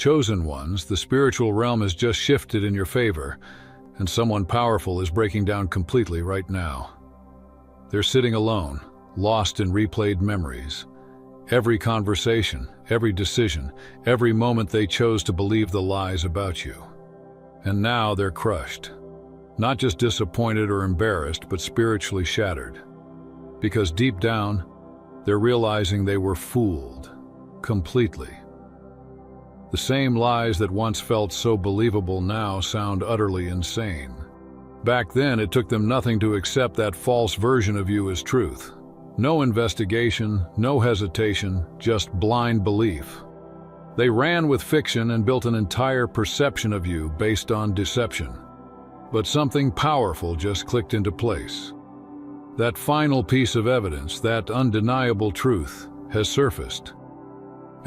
Chosen ones, the spiritual realm has just shifted in your favor, and someone powerful is breaking down completely right now. They're sitting alone, lost in replayed memories. Every conversation, every decision, every moment they chose to believe the lies about you. And now they're crushed. Not just disappointed or embarrassed, but spiritually shattered. Because deep down, they're realizing they were fooled. Completely. The same lies that once felt so believable now sound utterly insane. Back then, it took them nothing to accept that false version of you as truth. No investigation, no hesitation, just blind belief. They ran with fiction and built an entire perception of you based on deception. But something powerful just clicked into place. That final piece of evidence, that undeniable truth, has surfaced.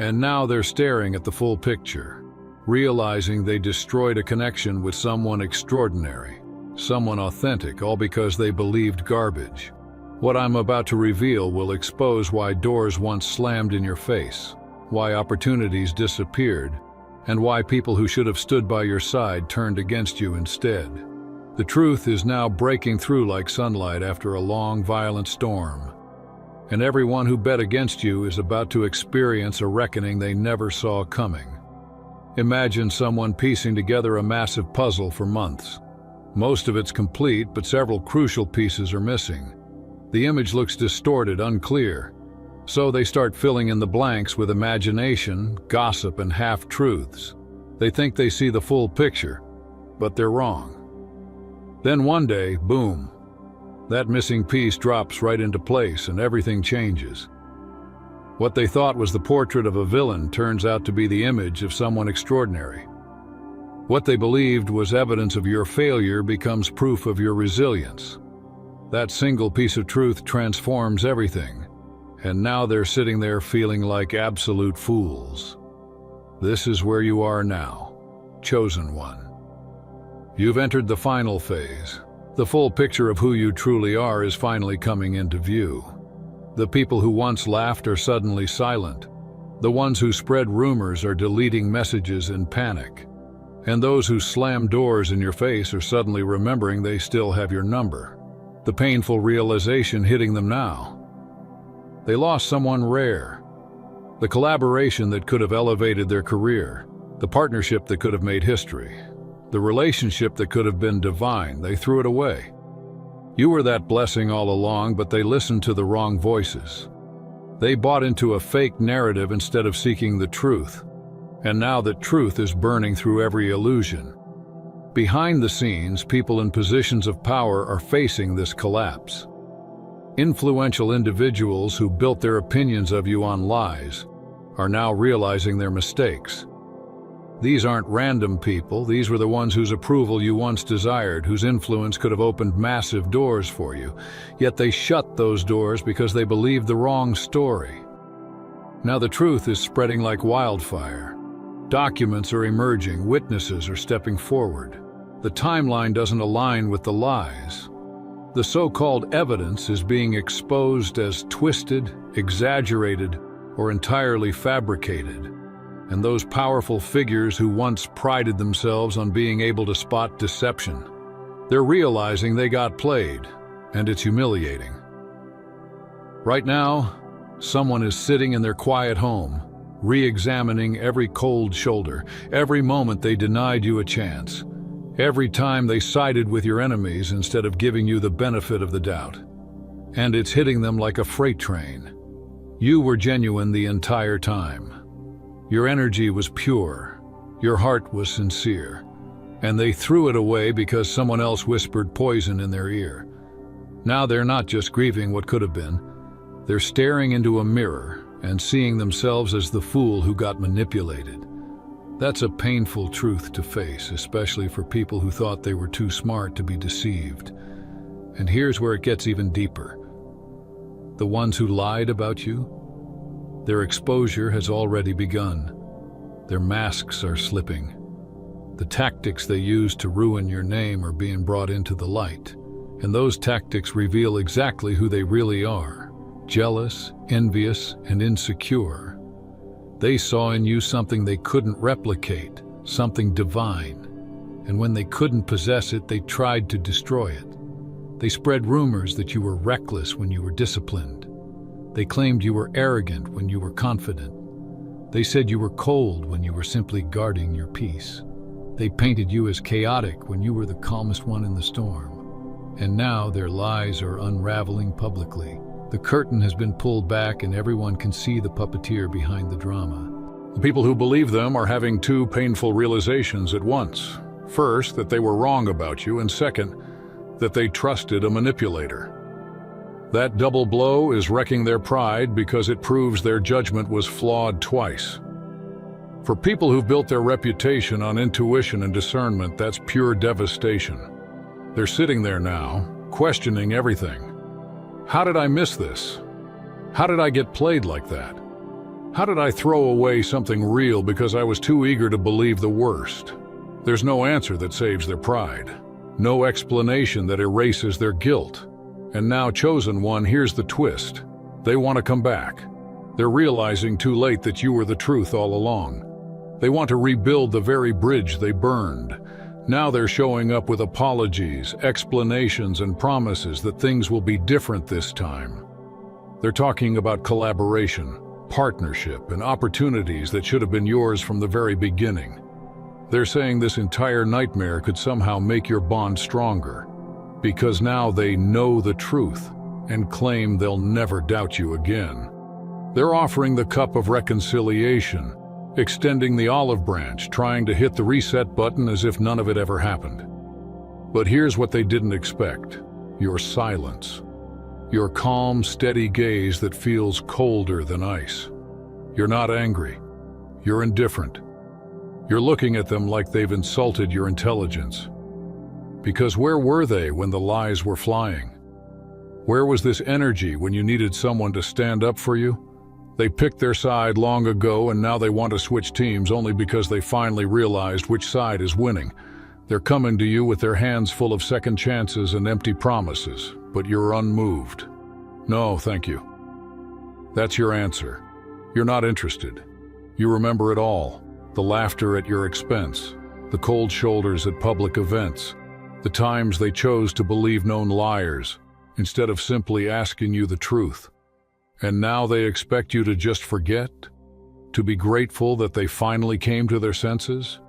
And now they're staring at the full picture, realizing they destroyed a connection with someone extraordinary, someone authentic, all because they believed garbage. What I'm about to reveal will expose why doors once slammed in your face, why opportunities disappeared, and why people who should have stood by your side turned against you instead. The truth is now breaking through like sunlight after a long, violent storm. And everyone who bet against you is about to experience a reckoning they never saw coming. Imagine someone piecing together a massive puzzle for months. Most of it's complete, but several crucial pieces are missing. The image looks distorted, unclear. So they start filling in the blanks with imagination, gossip, and half-truths. They think they see the full picture, but they're wrong. Then one day, boom, that missing piece drops right into place and everything changes. What they thought was the portrait of a villain turns out to be the image of someone extraordinary. What they believed was evidence of your failure becomes proof of your resilience. That single piece of truth transforms everything, and now they're sitting there feeling like absolute fools. This is where you are now, chosen one. You've entered the final phase. The full picture of who you truly are is finally coming into view. The people who once laughed are suddenly silent. The ones who spread rumors are deleting messages in panic. And those who slam doors in your face are suddenly remembering they still have your number. The painful realization hitting them now. They lost someone rare. The collaboration that could have elevated their career. The partnership that could have made history. The relationship that could have been divine, they threw it away. You were that blessing all along, but they listened to the wrong voices. They bought into a fake narrative instead of seeking the truth. And now that truth is burning through every illusion. Behind the scenes, people in positions of power are facing this collapse. Influential individuals who built their opinions of you on lies are now realizing their mistakes. These aren't random people, these were the ones whose approval you once desired, whose influence could have opened massive doors for you. Yet they shut those doors because they believed the wrong story. Now the truth is spreading like wildfire. Documents are emerging, witnesses are stepping forward. The timeline doesn't align with the lies. The so-called evidence is being exposed as twisted, exaggerated, or entirely fabricated. And those powerful figures who once prided themselves on being able to spot deception, they're realizing they got played, and it's humiliating. Right now, someone is sitting in their quiet home, re-examining every cold shoulder, every moment they denied you a chance, every time they sided with your enemies instead of giving you the benefit of the doubt. And it's hitting them like a freight train. You were genuine the entire time. Your energy was pure, your heart was sincere, and they threw it away because someone else whispered poison in their ear. Now they're not just grieving what could have been, they're staring into a mirror and seeing themselves as the fool who got manipulated. That's a painful truth to face, especially for people who thought they were too smart to be deceived. And here's where it gets even deeper. The ones who lied about you, their exposure has already begun. Their masks are slipping. The tactics they used to ruin your name are being brought into the light. And those tactics reveal exactly who they really are. Jealous, envious, and insecure. They saw in you something they couldn't replicate, something divine. And when they couldn't possess it, they tried to destroy it. They spread rumors that you were reckless when you were disciplined. They claimed you were arrogant when you were confident. They said you were cold when you were simply guarding your peace. They painted you as chaotic when you were the calmest one in the storm. And now their lies are unraveling publicly. The curtain has been pulled back and everyone can see the puppeteer behind the drama. The people who believe them are having two painful realizations at once. First, that they were wrong about you, and second, that they trusted a manipulator. That double blow is wrecking their pride because it proves their judgment was flawed twice. For people who've built their reputation on intuition and discernment, that's pure devastation. They're sitting there now, questioning everything. How did I miss this? How did I get played like that? How did I throw away something real because I was too eager to believe the worst? There's no answer that saves their pride. No explanation that erases their guilt. And now, chosen one, here's the twist. They want to come back. They're realizing too late that you were the truth all along. They want to rebuild the very bridge they burned. Now they're showing up with apologies, explanations, and promises that things will be different this time. They're talking about collaboration, partnership, and opportunities that should have been yours from the very beginning. They're saying this entire nightmare could somehow make your bond stronger, because now they know the truth and claim they'll never doubt you again. They're offering the cup of reconciliation, extending the olive branch, trying to hit the reset button as if none of it ever happened. But here's what they didn't expect: your silence. Your calm, steady gaze that feels colder than ice. You're not angry. You're indifferent. You're looking at them like they've insulted your intelligence. Because where were they when the lies were flying? Where was this energy when you needed someone to stand up for you? They picked their side long ago, and now they want to switch teams only because they finally realized which side is winning. They're coming to you with their hands full of second chances and empty promises, but you're unmoved. No, thank you. That's your answer. You're not interested. You remember it all. The laughter at your expense, the cold shoulders at public events, the times they chose to believe known liars instead of simply asking you the truth. And now they expect you to just forget? To be grateful that they finally came to their senses?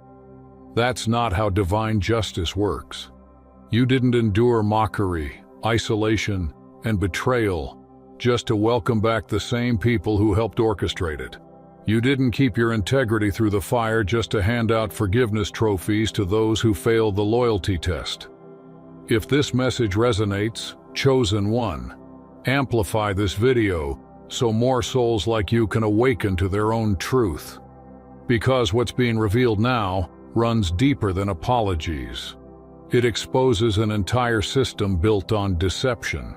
That's not how divine justice works. You didn't endure mockery, isolation, and betrayal just to welcome back the same people who helped orchestrate it. You didn't keep your integrity through the fire just to hand out forgiveness trophies to those who failed the loyalty test. If this message resonates, chosen one, amplify this video so more souls like you can awaken to their own truth. Because what's being revealed now runs deeper than apologies. It exposes an entire system built on deception.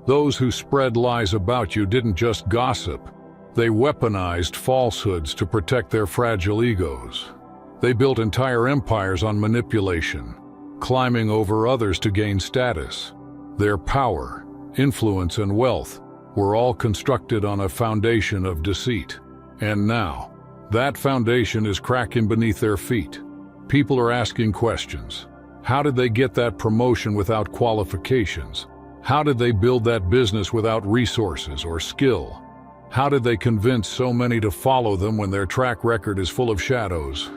Those who spread lies about you didn't just gossip. They weaponized falsehoods to protect their fragile egos. They built entire empires on manipulation, climbing over others to gain status. Their power, influence, and wealth were all constructed on a foundation of deceit. And now, that foundation is cracking beneath their feet. People are asking questions. How did they get that promotion without qualifications? How did they build that business without resources or skill? How did they convince so many to follow them when their track record is full of shadows?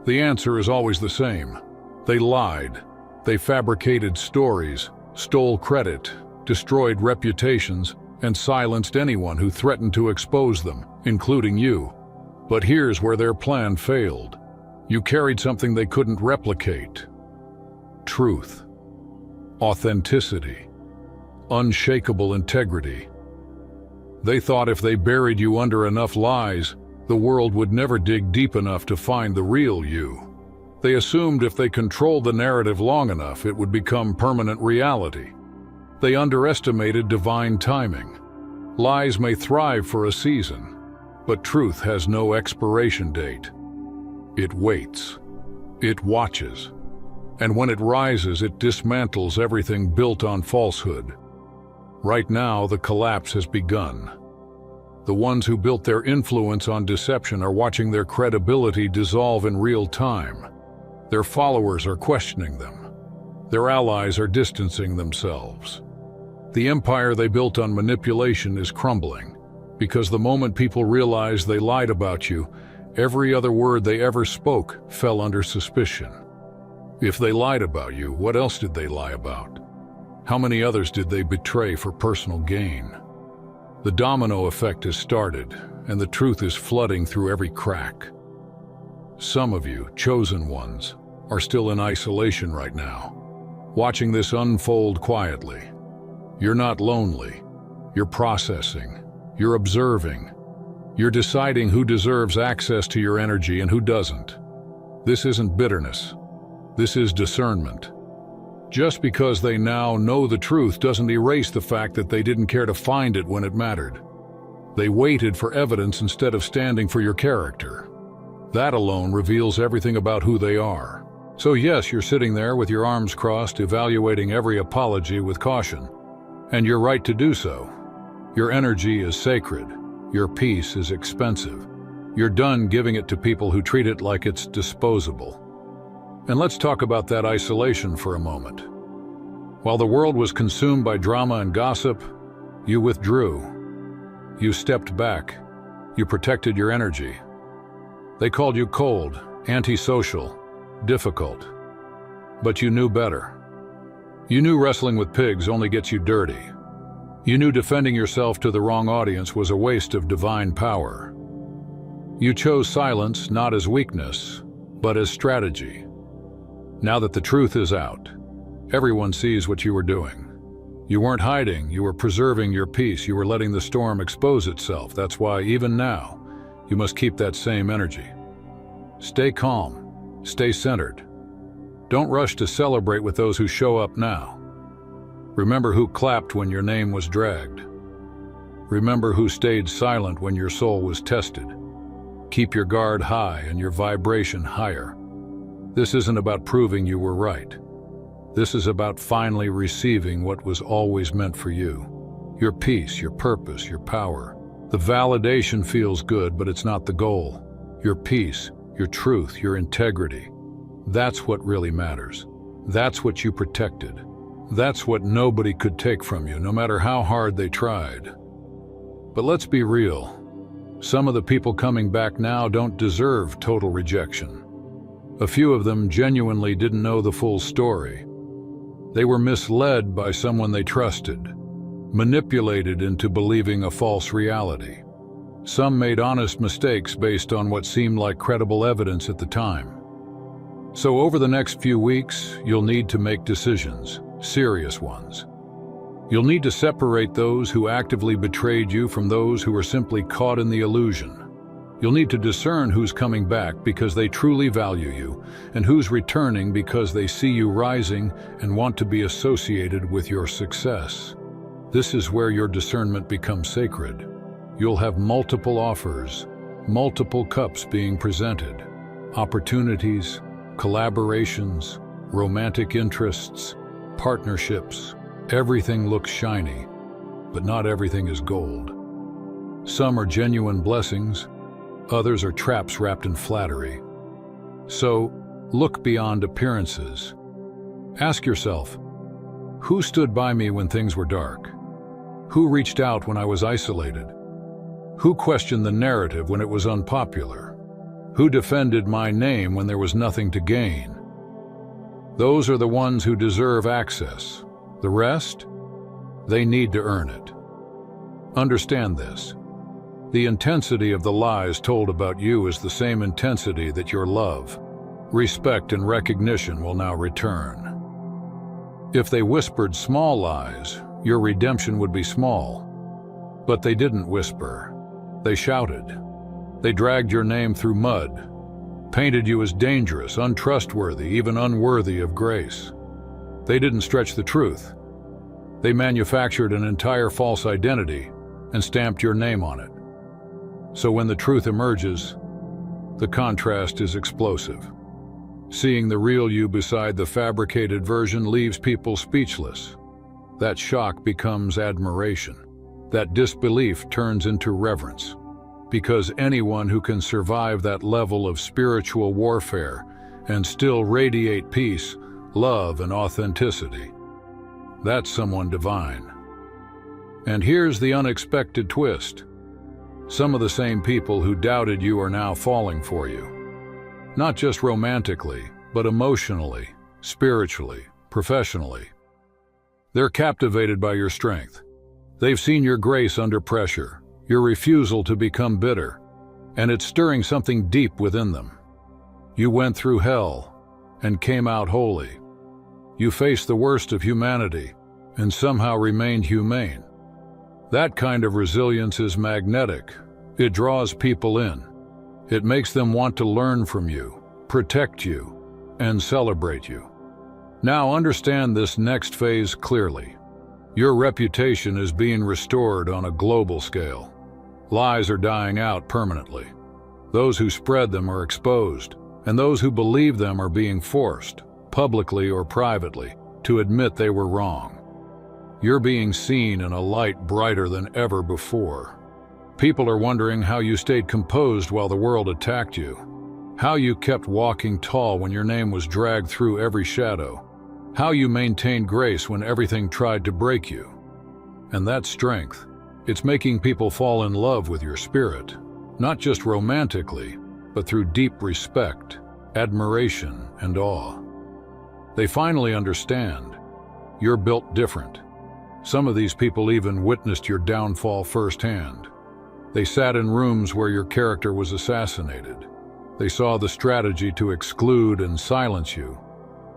The answer is always the same. They lied. They fabricated stories, stole credit, destroyed reputations, and silenced anyone who threatened to expose them, including you. But here's where their plan failed. You carried something they couldn't replicate. Truth. Authenticity. Unshakable integrity. They thought if they buried you under enough lies, the world would never dig deep enough to find the real you. They assumed if they controlled the narrative long enough, it would become permanent reality. They underestimated divine timing. Lies may thrive for a season, but truth has no expiration date. It waits. It watches. And when it rises, it dismantles everything built on falsehood. Right now, the collapse has begun. The ones who built their influence on deception are watching their credibility dissolve in real time. Their followers are questioning them. Their allies are distancing themselves. The empire they built on manipulation is crumbling, because the moment people realize they lied about you, every other word they ever spoke fell under suspicion. If they lied about you, what else did they lie about? How many others did they betray for personal gain? The domino effect has started, and the truth is flooding through every crack. Some of you, chosen ones, are still in isolation right now, watching this unfold quietly. You're not lonely. You're processing. You're observing. You're deciding who deserves access to your energy and who doesn't. This isn't bitterness. This is discernment. Just because they now know the truth doesn't erase the fact that they didn't care to find it when it mattered. They waited for evidence instead of standing for your character. That alone reveals everything about who they are. So yes, you're sitting there with your arms crossed, evaluating every apology with caution. And you're right to do so. Your energy is sacred. Your peace is expensive. You're done giving it to people who treat it like it's disposable. And let's talk about that isolation for a moment. While the world was consumed by drama and gossip, you withdrew. You stepped back. You protected your energy. They called you cold, antisocial, difficult. But you knew better. You knew wrestling with pigs only gets you dirty. You knew defending yourself to the wrong audience was a waste of divine power. You chose silence not as weakness, but as strategy. Now that the truth is out, everyone sees what you were doing. You weren't hiding, you were preserving your peace, you were letting the storm expose itself. That's why, even now, you must keep that same energy. Stay calm, stay centered. Don't rush to celebrate with those who show up now. Remember who clapped when your name was dragged. Remember who stayed silent when your soul was tested. Keep your guard high and your vibration higher. This isn't about proving you were right. This is about finally receiving what was always meant for you. Your peace, your purpose, your power. The validation feels good, but it's not the goal. Your peace, your truth, your integrity. That's what really matters. That's what you protected. That's what nobody could take from you, no matter how hard they tried. But let's be real. Some of the people coming back now don't deserve total rejection. A few of them genuinely didn't know the full story. They were misled by someone they trusted, manipulated into believing a false reality. Some made honest mistakes based on what seemed like credible evidence at the time. So over the next few weeks, you'll need to make decisions, serious ones. You'll need to separate those who actively betrayed you from those who were simply caught in the illusion. You'll need to discern who's coming back because they truly value you, and who's returning because they see you rising and want to be associated with your success. This is where your discernment becomes sacred. You'll have multiple offers, multiple cups being presented, opportunities, collaborations, romantic interests, partnerships. Everything looks shiny, but not everything is gold. Some are genuine blessings, others are traps wrapped in flattery. So, look beyond appearances. Ask yourself, who stood by me when things were dark? Who reached out when I was isolated? Who questioned the narrative when it was unpopular? Who defended my name when there was nothing to gain? Those are the ones who deserve access. The rest? They need to earn it. Understand this. The intensity of the lies told about you is the same intensity that your love, respect, and recognition will now return. If they whispered small lies, your redemption would be small. But they didn't whisper. They shouted. They dragged your name through mud, painted you as dangerous, untrustworthy, even unworthy of grace. They didn't stretch the truth. They manufactured an entire false identity and stamped your name on it. So when the truth emerges, the contrast is explosive. Seeing the real you beside the fabricated version leaves people speechless. That shock becomes admiration. that disbelief turns into reverence. Because anyone who can survive that level of spiritual warfare and still radiate peace, love, and authenticity, that's someone divine. And here's the unexpected twist. Some of the same people who doubted you are now falling for you. Not just romantically, but emotionally, spiritually, professionally. They're captivated by your strength. They've seen your grace under pressure, your refusal to become bitter, and it's stirring something deep within them. You went through hell and came out holy. You faced the worst of humanity and somehow remained humane. That kind of resilience is magnetic. It draws people in. It makes them want to learn from you, protect you, and celebrate you. Now understand this next phase clearly. Your reputation is being restored on a global scale. Lies are dying out permanently. Those who spread them are exposed, and those who believe them are being forced, publicly or privately, to admit they were wrong. You're being seen in a light brighter than ever before. People are wondering how you stayed composed while the world attacked you, how you kept walking tall when your name was dragged through every shadow, how you maintained grace when everything tried to break you. And that strength, it's making people fall in love with your spirit, not just romantically, but through deep respect, admiration, and awe. They finally understand. You're built different. Some of these people even witnessed your downfall firsthand. They sat in rooms where your character was assassinated. They saw the strategy to exclude and silence you.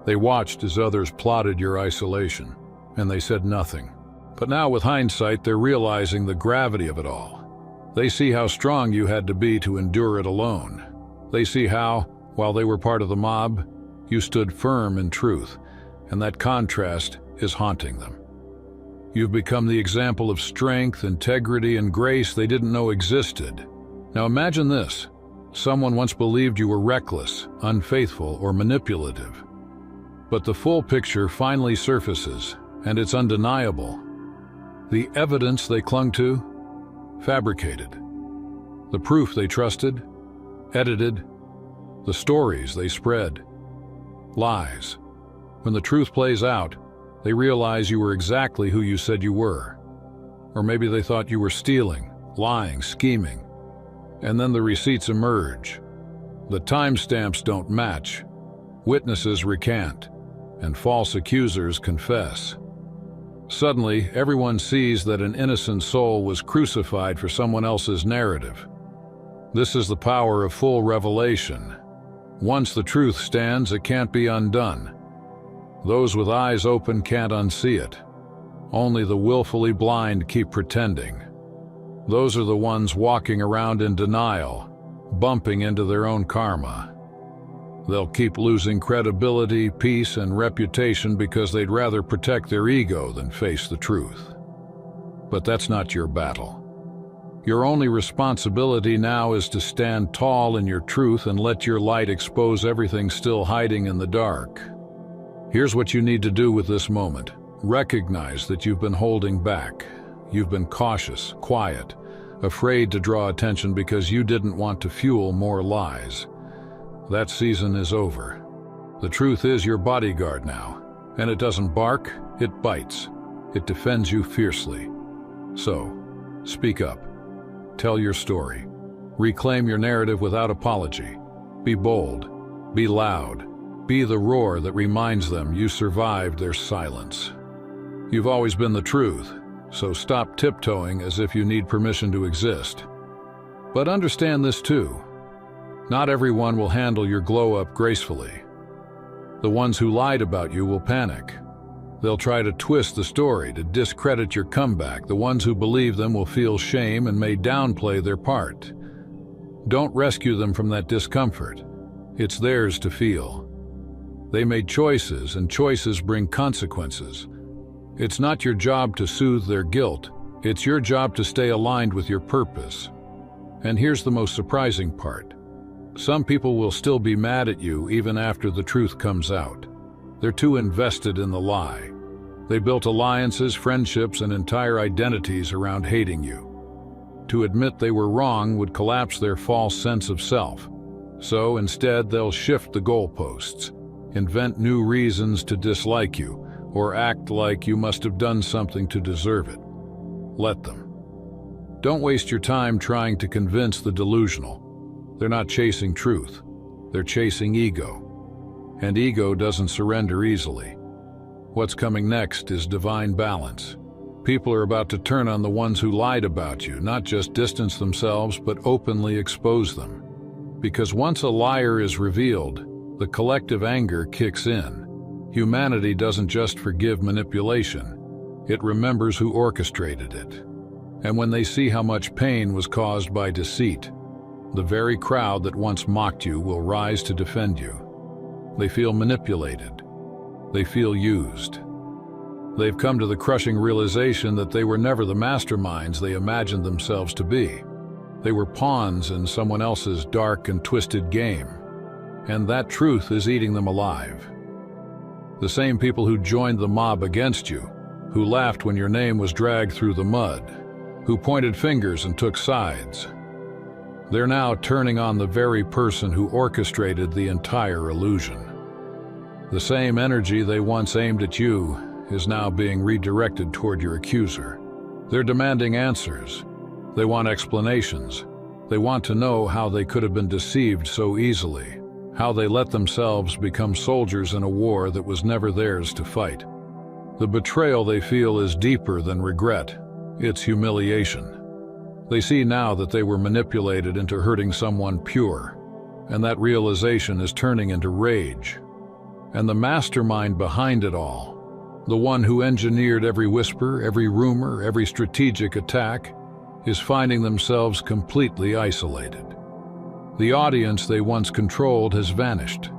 They watched as others plotted your isolation, and they said nothing. But now with hindsight, they're realizing the gravity of it all. They see how strong you had to be to endure it alone. They see how, while they were part of the mob, you stood firm in truth, and that contrast is haunting them. You've become the example of strength, integrity, and grace they didn't know existed. Now imagine this. Someone once believed you were reckless, unfaithful, or manipulative. But the full picture finally surfaces, and it's undeniable. The evidence they clung to? Fabricated. The proof they trusted? Edited. The stories they spread? Lies. When the truth plays out, they realize you were exactly who you said you were. Or maybe they thought you were stealing, lying, scheming. And then the receipts emerge. The timestamps don't match. Witnesses recant, and false accusers confess. Suddenly, everyone sees that an innocent soul was crucified for someone else's narrative. This is the power of full revelation. Once the truth stands, it can't be undone. Those with eyes open can't unsee it. Only the willfully blind keep pretending. Those are the ones walking around in denial, bumping into their own karma. They'll keep losing credibility, peace, and reputation because they'd rather protect their ego than face the truth. But that's not your battle. Your only responsibility now is to stand tall in your truth and let your light expose everything still hiding in the dark. Here's what you need to do with this moment. Recognize that you've been holding back. You've been cautious, quiet, afraid to draw attention because you didn't want to fuel more lies. That season is over. The truth is your bodyguard now, and it doesn't bark, it bites. It defends you fiercely. So, speak up. Tell your story. Reclaim your narrative without apology. Be bold. Be loud. Be the roar that reminds them you survived their silence. You've always been the truth, so stop tiptoeing as if you need permission to exist. But understand this too. Not everyone will handle your glow-up gracefully. The ones who lied about you will panic. They'll try to twist the story to discredit your comeback. The ones who believe them will feel shame and may downplay their part. Don't rescue them from that discomfort. It's theirs to feel. They made choices, and choices bring consequences. It's not your job to soothe their guilt. It's your job to stay aligned with your purpose. And here's the most surprising part. Some people will still be mad at you even after the truth comes out. They're too invested in the lie. They built alliances, friendships, and entire identities around hating you. To admit they were wrong would collapse their false sense of self. So instead, they'll shift the goalposts, invent new reasons to dislike you, or act like you must have done something to deserve it. Let them. Don't waste your time trying to convince the delusional. They're not chasing truth. They're chasing ego. And ego doesn't surrender easily. What's coming next is divine balance. People are about to turn on the ones who lied about you, not just distance themselves, but openly expose them. Because once a liar is revealed, the collective anger kicks in. Humanity doesn't just forgive manipulation. It remembers who orchestrated it. And when they see how much pain was caused by deceit, the very crowd that once mocked you will rise to defend you. They feel manipulated. They feel used. They've come to the crushing realization that they were never the masterminds they imagined themselves to be. They were pawns in someone else's dark and twisted game. And that truth is eating them alive. The same people who joined the mob against you, who laughed when your name was dragged through the mud, who pointed fingers and took sides. They're now turning on the very person who orchestrated the entire illusion. The same energy they once aimed at you is now being redirected toward your accuser. They're demanding answers. They want explanations. They want to know how they could have been deceived so easily, how they let themselves become soldiers in a war that was never theirs to fight. The betrayal they feel is deeper than regret. It's humiliation. They see now that they were manipulated into hurting someone pure, and that realization is turning into rage. And the mastermind behind it all, the one who engineered every whisper, every rumor, every strategic attack, is finding themselves completely isolated. The audience they once controlled has vanished.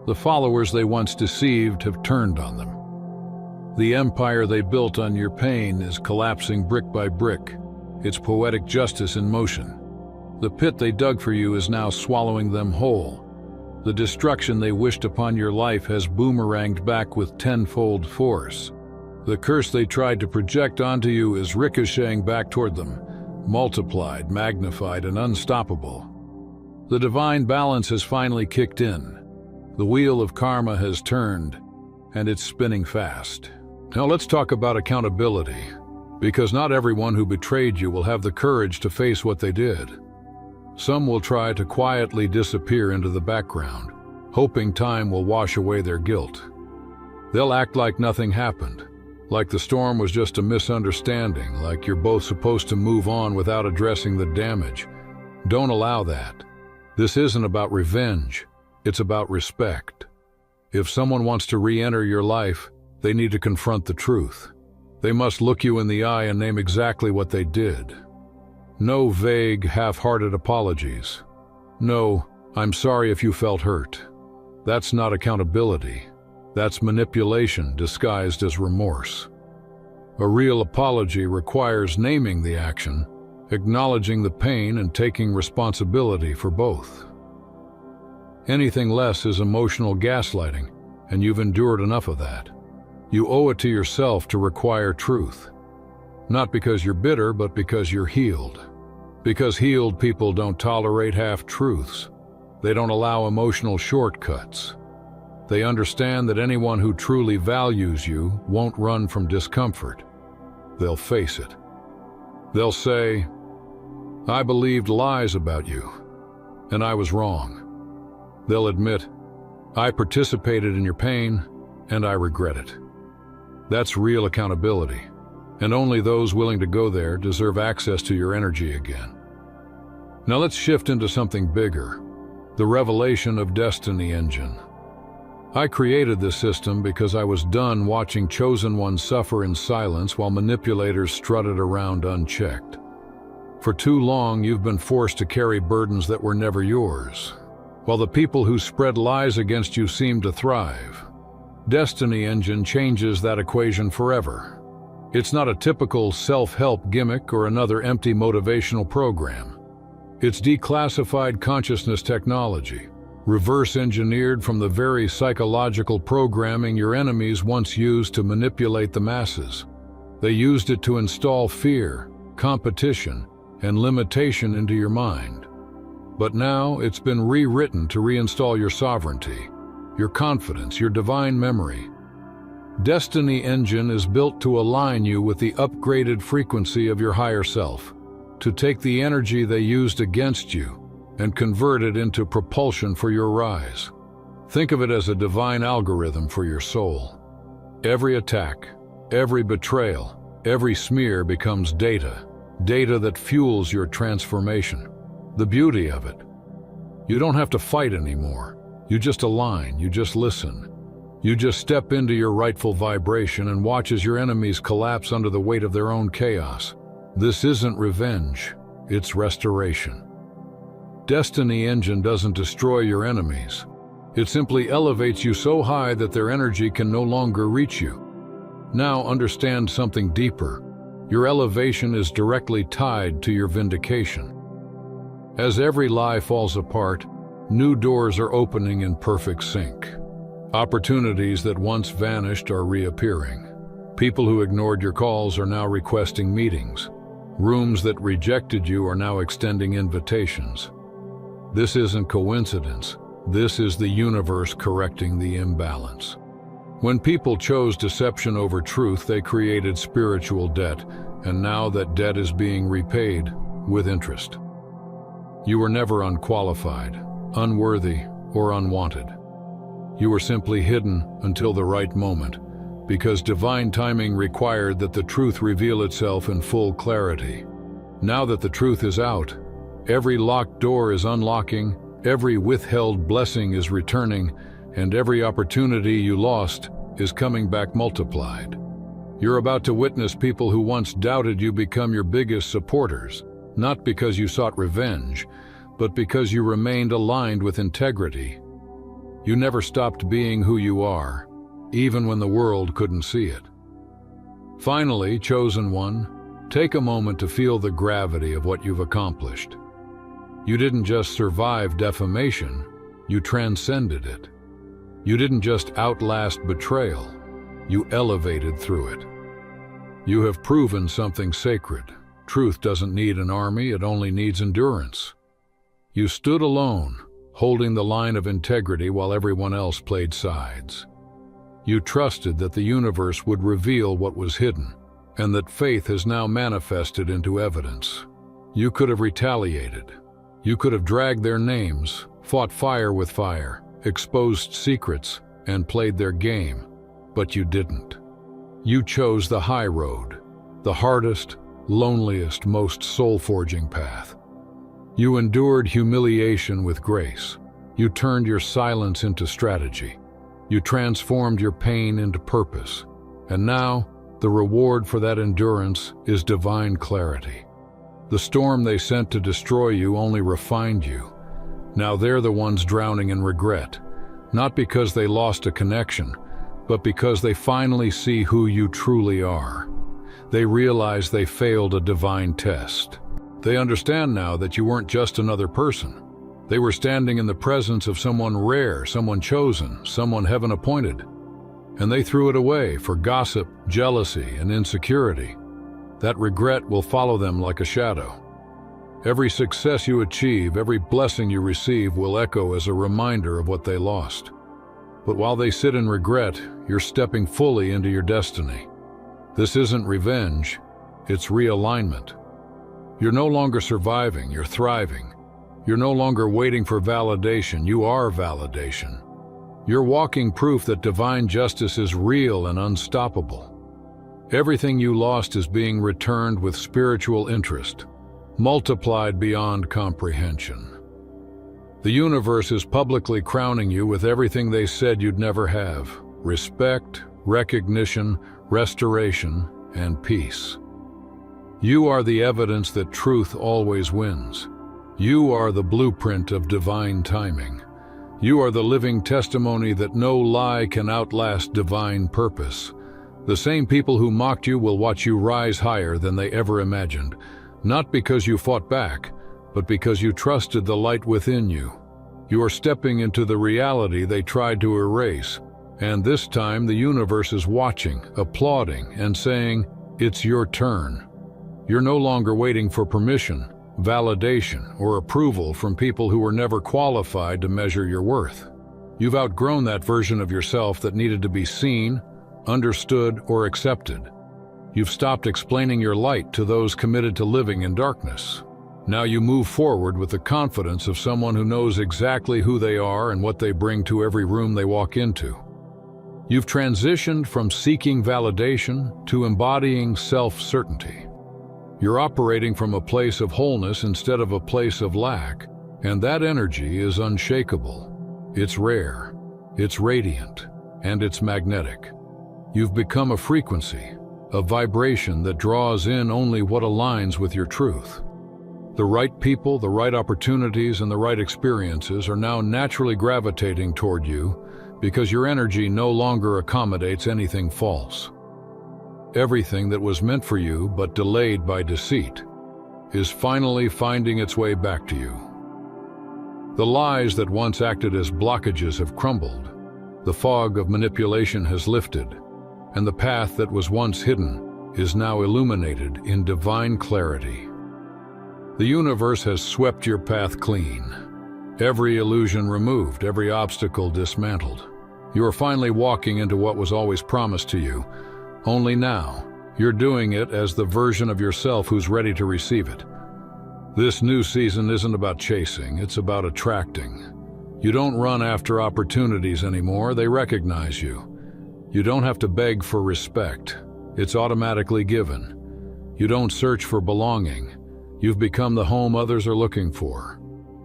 The followers they once deceived have turned on them. The empire they built on your pain is collapsing brick by brick, its poetic justice in motion. The pit they dug for you is now swallowing them whole. The destruction they wished upon your life has boomeranged back with tenfold force. The curse they tried to project onto you is ricocheting back toward them, multiplied, magnified, and unstoppable. The divine balance has finally kicked in. The wheel of karma has turned, and it's spinning fast. Now let's talk about accountability, because not everyone who betrayed you will have the courage to face what they did. Some will try to quietly disappear into the background, hoping time will wash away their guilt. They'll act like nothing happened, like the storm was just a misunderstanding, like you're both supposed to move on without addressing the damage. Don't allow that. This isn't about revenge, it's about respect. If someone wants to re-enter your life, they need to confront the truth. They must look you in the eye and name exactly what they did. No vague, half-hearted apologies. No, I'm sorry if you felt hurt. That's not accountability. That's manipulation disguised as remorse. A real apology requires naming the action, acknowledging the pain, and taking responsibility for both. Anything less is emotional gaslighting, and you've endured enough of that. You owe it to yourself to require truth. Not because you're bitter, but because you're healed. Because healed people don't tolerate half-truths. They don't allow emotional shortcuts. They understand that anyone who truly values you won't run from discomfort. They'll face it. They'll say, I believed lies about you, and I was wrong. They'll admit, I participated in your pain, and I regret it. That's real accountability, and only those willing to go there deserve access to your energy again. Now let's shift into something bigger, the revelation of Destiny Engine. I created this system because I was done watching chosen ones suffer in silence while manipulators strutted around unchecked. For too long, you've been forced to carry burdens that were never yours, while the people who spread lies against you seem to thrive. Destiny Engine changes that equation forever. It's not a typical self-help gimmick or another empty motivational program. It's declassified consciousness technology, reverse-engineered from the very psychological programming your enemies once used to manipulate the masses. They used it to install fear, competition, and limitation into your mind. But now it's been rewritten to reinstall your sovereignty, your confidence, your divine memory. Destiny Engine is built to align you with the upgraded frequency of your higher self, to take the energy they used against you and convert it into propulsion for your rise. Think of it as a divine algorithm for your soul. Every attack, every betrayal, every smear becomes data that fuels your transformation. The beauty of it, you don't have to fight anymore. You just align, you just listen. You just step into your rightful vibration and watch as your enemies collapse under the weight of their own chaos. This isn't revenge, it's restoration. Destiny Engine doesn't destroy your enemies. It simply elevates you so high that their energy can no longer reach you. Now understand something deeper. Your elevation is directly tied to your vindication. As every lie falls apart, new doors are opening in perfect sync. Opportunities that once vanished are reappearing. People who ignored your calls are now requesting meetings. Rooms that rejected you are now extending invitations. This isn't coincidence. This is the universe correcting the imbalance. When people chose deception over truth, they created spiritual debt, and now that debt is being repaid with interest. You were never unqualified, unworthy, or unwanted. You were simply hidden until the right moment, because divine timing required that the truth reveal itself in full clarity. Now that the truth is out, every locked door is unlocking, every withheld blessing is returning, and every opportunity you lost is coming back multiplied. You're about to witness people who once doubted you become your biggest supporters, not because you sought revenge, but because you remained aligned with integrity. You never stopped being who you are, even when the world couldn't see it. Finally, chosen one, take a moment to feel the gravity of what you've accomplished. You didn't just survive defamation, you transcended it. You didn't just outlast betrayal, you elevated through it. You have proven something sacred. Truth doesn't need an army, it only needs endurance. You stood alone, holding the line of integrity while everyone else played sides. You trusted that the universe would reveal what was hidden, and that faith has now manifested into evidence. You could have retaliated. You could have dragged their names, fought fire with fire, exposed secrets, and played their game, but you didn't. You chose the high road, the hardest, loneliest, most soul-forging path. You endured humiliation with grace. You turned your silence into strategy. You transformed your pain into purpose. And now, the reward for that endurance is divine clarity. The storm they sent to destroy you only refined you. Now they're the ones drowning in regret, not because they lost a connection, but because they finally see who you truly are. They realize they failed a divine test. They understand now that you weren't just another person. They were standing in the presence of someone rare, someone chosen, someone heaven-appointed. And they threw it away for gossip, jealousy, and insecurity. That regret will follow them like a shadow. Every success you achieve, every blessing you receive will echo as a reminder of what they lost. But while they sit in regret, you're stepping fully into your destiny. This isn't revenge, it's realignment. You're no longer surviving, you're thriving. You're no longer waiting for validation, you are validation. You're walking proof that divine justice is real and unstoppable. Everything you lost is being returned with spiritual interest, multiplied beyond comprehension. The universe is publicly crowning you with everything they said you'd never have: respect, recognition, restoration, and peace. You are the evidence that truth always wins. You are the blueprint of divine timing. You are the living testimony that no lie can outlast divine purpose. The same people who mocked you will watch you rise higher than they ever imagined, not because you fought back, but because you trusted the light within you. You are stepping into the reality they tried to erase, and this time the universe is watching, applauding, and saying, "It's your turn." You're no longer waiting for permission, validation, or approval from people who were never qualified to measure your worth. You've outgrown that version of yourself that needed to be seen, understood, or accepted. You've stopped explaining your light to those committed to living in darkness. Now you move forward with the confidence of someone who knows exactly who they are and what they bring to every room they walk into. You've transitioned from seeking validation to embodying self-certainty. You're operating from a place of wholeness instead of a place of lack, and that energy is unshakable. It's rare, it's radiant, and it's magnetic. You've become a frequency, a vibration that draws in only what aligns with your truth. The right people, the right opportunities, and the right experiences are now naturally gravitating toward you because your energy no longer accommodates anything false. Everything that was meant for you but delayed by deceit is finally finding its way back to you. The lies that once acted as blockages have crumbled, the fog of manipulation has lifted, and the path that was once hidden is now illuminated in divine clarity. The universe has swept your path clean. Every illusion removed, every obstacle dismantled. You are finally walking into what was always promised to you. Only now, you're doing it as the version of yourself who's ready to receive it. This new season isn't about chasing, it's about attracting. You don't run after opportunities anymore, they recognize you. You don't have to beg for respect, it's automatically given. You don't search for belonging, you've become the home others are looking for.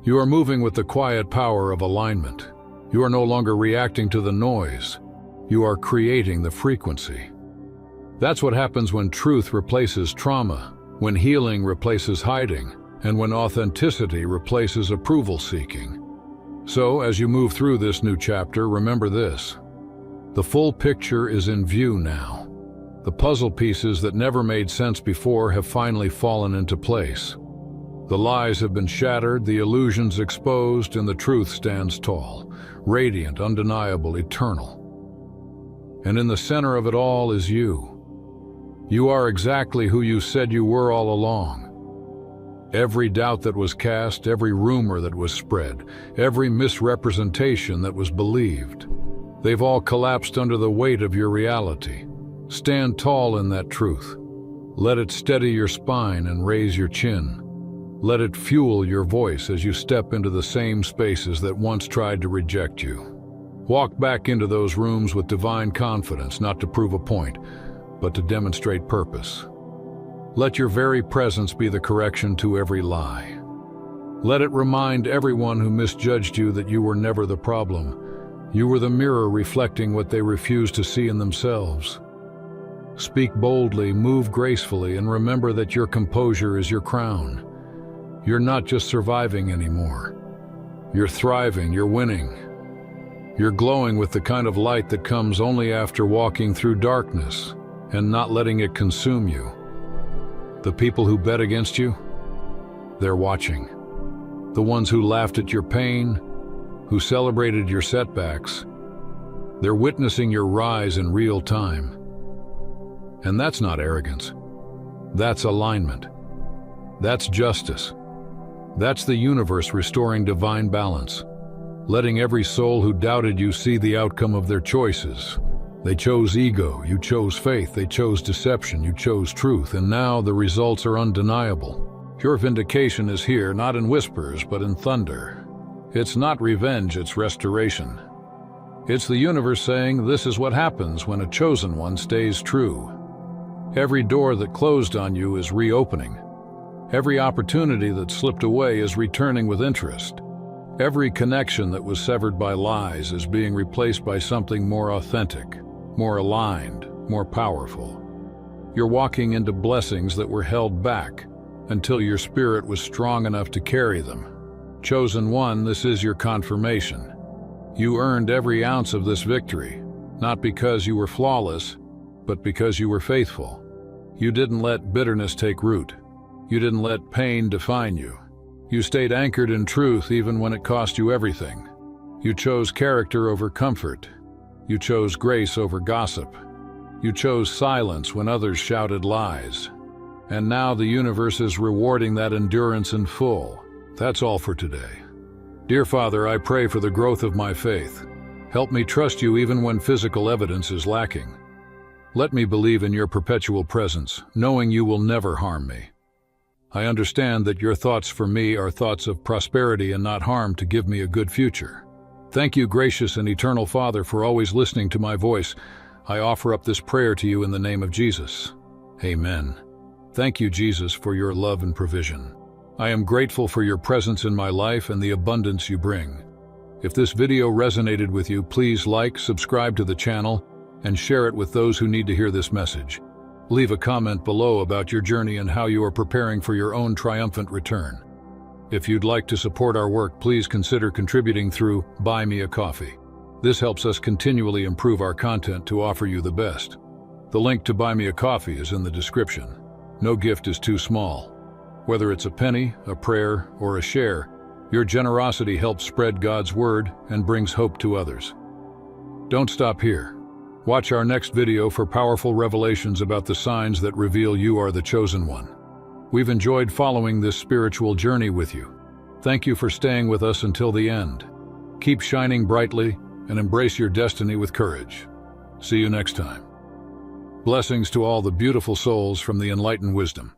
You are moving with the quiet power of alignment. You are no longer reacting to the noise, you are creating the frequency. That's what happens when truth replaces trauma, when healing replaces hiding, and when authenticity replaces approval-seeking. So, as you move through this new chapter, remember this. The full picture is in view now. The puzzle pieces that never made sense before have finally fallen into place. The lies have been shattered, the illusions exposed, and the truth stands tall, radiant, undeniable, eternal. And in the center of it all is you. You are exactly who you said you were all along. Every doubt that was cast, every rumor that was spread, every misrepresentation that was believed, they've all collapsed under the weight of your reality. Stand tall in that truth. Let it steady your spine and raise your chin. Let it fuel your voice as you step into the same spaces that once tried to reject you. Walk back into those rooms with divine confidence, not to prove a point, but to demonstrate purpose. Let your very presence be the correction to every lie. Let it remind everyone who misjudged you that you were never the problem. You were the mirror reflecting what they refused to see in themselves. Speak boldly, move gracefully, and remember that your composure is your crown. You're not just surviving anymore. You're thriving, you're winning. You're glowing with the kind of light that comes only after walking through darkness and not letting it consume you. The people who bet against you, they're watching. The ones who laughed at your pain, who celebrated your setbacks, they're witnessing your rise in real time. And that's not arrogance. That's alignment. That's justice. That's the universe restoring divine balance, letting every soul who doubted you see the outcome of their choices. They chose ego, you chose faith, they chose deception, you chose truth, and now the results are undeniable. Your vindication is here, not in whispers, but in thunder. It's not revenge, it's restoration. It's the universe saying this is what happens when a chosen one stays true. Every door that closed on you is reopening. Every opportunity that slipped away is returning with interest. Every connection that was severed by lies is being replaced by something more authentic, more aligned, more powerful. You're walking into blessings that were held back until your spirit was strong enough to carry them. Chosen one, this is your confirmation. You earned every ounce of this victory, not because you were flawless, but because you were faithful. You didn't let bitterness take root. You didn't let pain define you. You stayed anchored in truth even when it cost you everything. You chose character over comfort. You chose grace over gossip. You chose silence when others shouted lies. And now the universe is rewarding that endurance in full. That's all for today. Dear Father, I pray for the growth of my faith. Help me trust you even when physical evidence is lacking. Let me believe in your perpetual presence, knowing you will never harm me. I understand that your thoughts for me are thoughts of prosperity and not harm, to give me a good future. Thank you, gracious and eternal Father, for always listening to my voice. I offer up this prayer to you in the name of Jesus. Amen. Thank you, Jesus, for your love and provision. I am grateful for your presence in my life and the abundance you bring. If this video resonated with you, please like, subscribe to the channel, and share it with those who need to hear this message. Leave a comment below about your journey and how you are preparing for your own triumphant return. If you'd like to support our work, please consider contributing through Buy Me a Coffee. This helps us continually improve our content to offer you the best. The link to Buy Me a Coffee is in the description. No gift is too small. Whether it's a penny, a prayer, or a share, your generosity helps spread God's word and brings hope to others. Don't stop here. Watch our next video for powerful revelations about the signs that reveal you are the chosen one. We've enjoyed following this spiritual journey with you. Thank you for staying with us until the end. Keep shining brightly and embrace your destiny with courage. See you next time. Blessings to all the beautiful souls from the Enlightened Wisdom.